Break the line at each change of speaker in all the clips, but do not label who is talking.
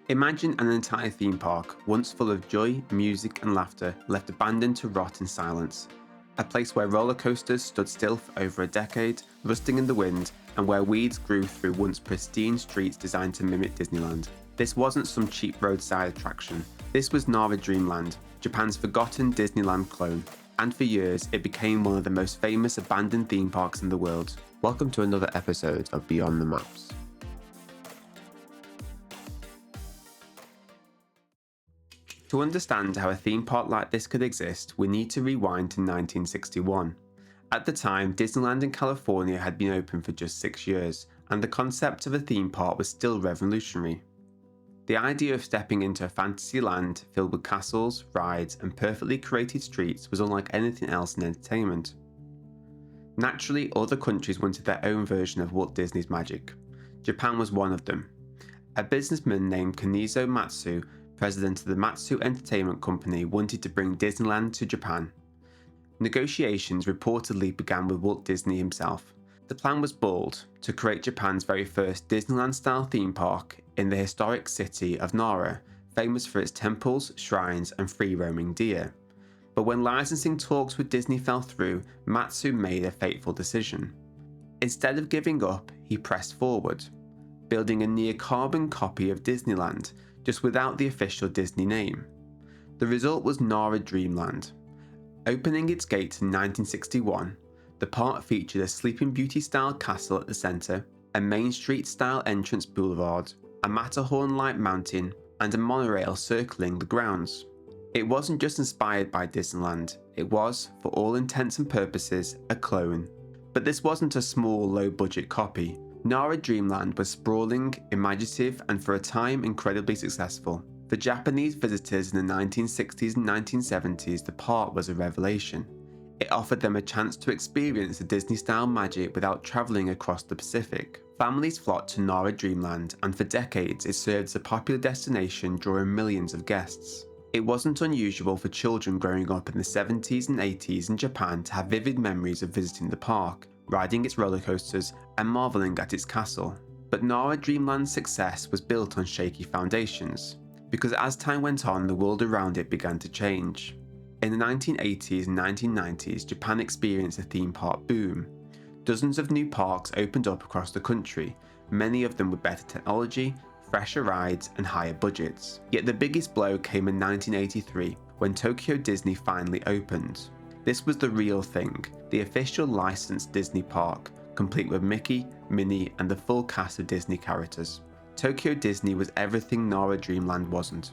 Imagine an entire theme park, once full of joy, music, and laughter, left abandoned to rot in silence. A place where roller coasters stood still for over a decade, rusting in the wind, and where weeds grew through once pristine streets designed to mimic Disneyland. This wasn't some cheap roadside attraction. This was Nara Dreamland, Japan's forgotten Disneyland clone. And for years, it became one of the most famous abandoned theme parks in the world. Welcome to another episode of Beyond the Maps. To understand how a theme park like this could exist, we need to rewind to 1961. At the time, Disneyland in California had been open for just 6 years, and the concept of a theme park was still revolutionary. The idea of stepping into a fantasy land filled with castles, rides, and perfectly created streets was unlike anything else in entertainment. Naturally, other countries wanted their own version of Walt Disney's magic. Japan was one of them. A businessman named Kenizo Matsu, president of the Matsu Entertainment Company, wanted to bring Disneyland to Japan. Negotiations reportedly began with Walt Disney himself. The plan was bold, to create Japan's very first Disneyland-style theme park in the historic city of Nara, famous for its temples, shrines, and free-roaming deer. But when licensing talks with Disney fell through, Matsu made a fateful decision. Instead of giving up, he pressed forward, building a near-carbon copy of Disneyland, just without the official Disney name. The result was Nara Dreamland. Opening its gates in 1961, the park featured a Sleeping Beauty-style castle at the centre, a Main Street-style entrance boulevard, a Matterhorn-like mountain, and a monorail circling the grounds. It wasn't just inspired by Disneyland, it was, for all intents and purposes, a clone. But this wasn't a small, low-budget copy. Nara Dreamland was sprawling, imaginative, and for a time incredibly successful. For Japanese visitors in the 1960s and 1970s, the park was a revelation. It offered them a chance to experience the Disney-style magic without travelling across the Pacific. Families flocked to Nara Dreamland, and for decades it served as a popular destination, drawing millions of guests. It wasn't unusual for children growing up in the 70s and 80s in Japan to have vivid memories of visiting the park, riding its roller coasters, and marvelling at its castle. But Nara Dreamland's success was built on shaky foundations, because as time went on, the world around it began to change. In the 1980s and 1990s, Japan experienced a theme park boom. Dozens of new parks opened up across the country, many of them with better technology, fresher rides, and higher budgets. Yet the biggest blow came in 1983, when Tokyo Disney finally opened. This was the real thing, the official licensed Disney park, complete with Mickey, Minnie, and the full cast of Disney characters. Tokyo Disney was everything Nara Dreamland wasn't.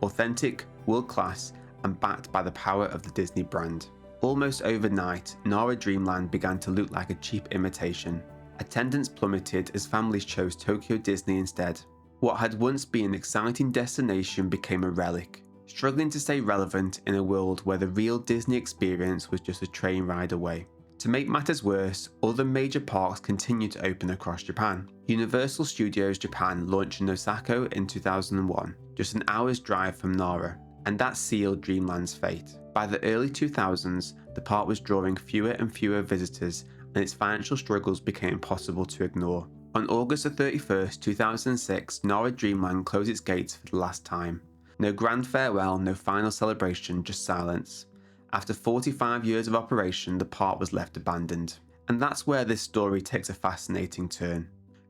Authentic, world-class, and backed by the power of the Disney brand. Almost overnight, Nara Dreamland began to look like a cheap imitation. Attendance plummeted as families chose Tokyo Disney instead. What had once been an exciting destination became a relic, struggling to stay relevant in a world where the real Disney experience was just a train ride away. To make matters worse, other major parks continued to open across Japan. Universal Studios Japan launched in Osaka in 2001, just an hour's drive from Nara, and that sealed Dreamland's fate. By the early 2000s, the park was drawing fewer and fewer visitors, and its financial struggles became impossible to ignore. On August 31st, 2006, Nara Dreamland closed its gates for the last time. No grand farewell, no final celebration, just silence. After 45 years of operation, the park was left abandoned. And that's where this story takes a fascinating turn.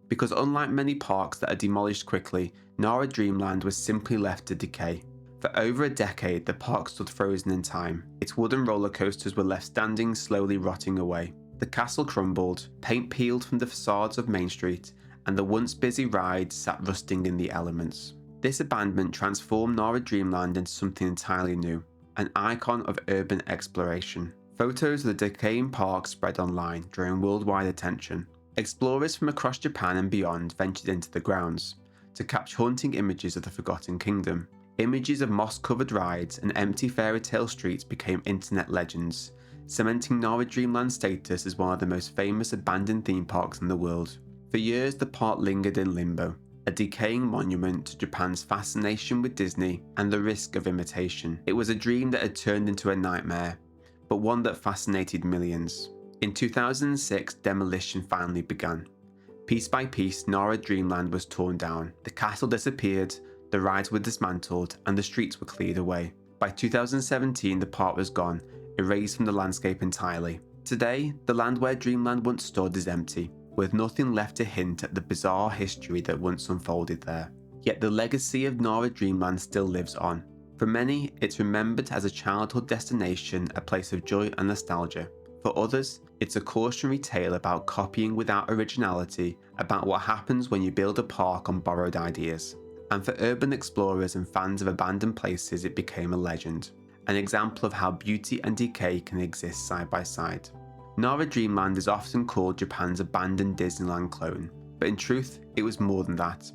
Because unlike many parks that are demolished quickly, Nara Dreamland was simply left to decay. For over a decade, the park stood frozen in time. Its wooden roller coasters were left standing, slowly rotting away. The castle crumbled, paint peeled from the facades of Main Street, and the once busy rides sat rusting in the elements. This abandonment transformed Nara Dreamland into something entirely new, an icon of urban exploration. Photos of the decaying park spread online, drawing worldwide attention. Explorers from across Japan and beyond ventured into the grounds to capture haunting images of the Forgotten Kingdom. Images of moss-covered rides and empty fairy tale streets became internet legends, cementing Nara Dreamland's status as one of the most famous abandoned theme parks in the world. For years, the park lingered in limbo, a decaying monument to Japan's fascination with Disney and the risk of imitation. It was a dream that had turned into a nightmare, but one that fascinated millions. In 2006, demolition finally began. Piece by piece, Nara Dreamland was torn down. The castle disappeared, the rides were dismantled and the streets were cleared away. By 2017, the park was gone, erased from the landscape entirely. Today, the land where Dreamland once stood is empty, with nothing left to hint at the bizarre history that once unfolded there. Yet the legacy of Nara Dreamland still lives on. For many, it's remembered as a childhood destination, a place of joy and nostalgia. For others, it's a cautionary tale about copying without originality, about what happens when you build a park on borrowed ideas. And for urban explorers and fans of abandoned places, it became a legend, an example of how beauty and decay can exist side by side. Nara Dreamland is often called Japan's abandoned Disneyland clone, but in truth, it was more than that.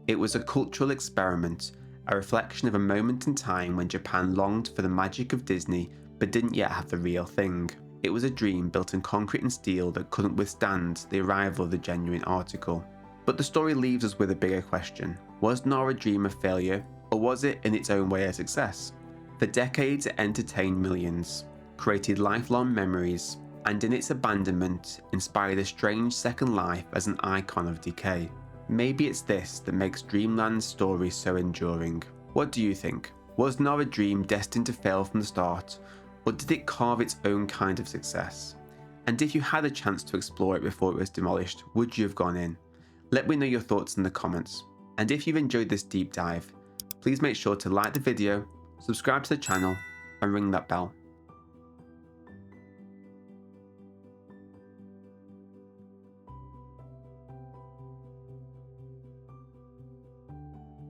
It was a cultural experiment, a reflection of a moment in time when Japan longed for the magic of Disney but didn't yet have the real thing. It was a dream built in concrete and steel that couldn't withstand the arrival of the genuine article. But the story leaves us with a bigger question. Was Nara Dream a failure, or was it in its own way a success? For decades it entertained millions, created lifelong memories, and in its abandonment inspired a strange second life as an icon of decay. Maybe it's this that makes Dreamland's story so enduring. What do you think? Was Nara Dream destined to fail from the start, or did it carve its own kind of success? And if you had a chance to explore it before it was demolished, would you have gone in? Let me know your thoughts in the comments. And if you've enjoyed this deep dive, please make sure to like the video, subscribe to the channel, and ring that bell.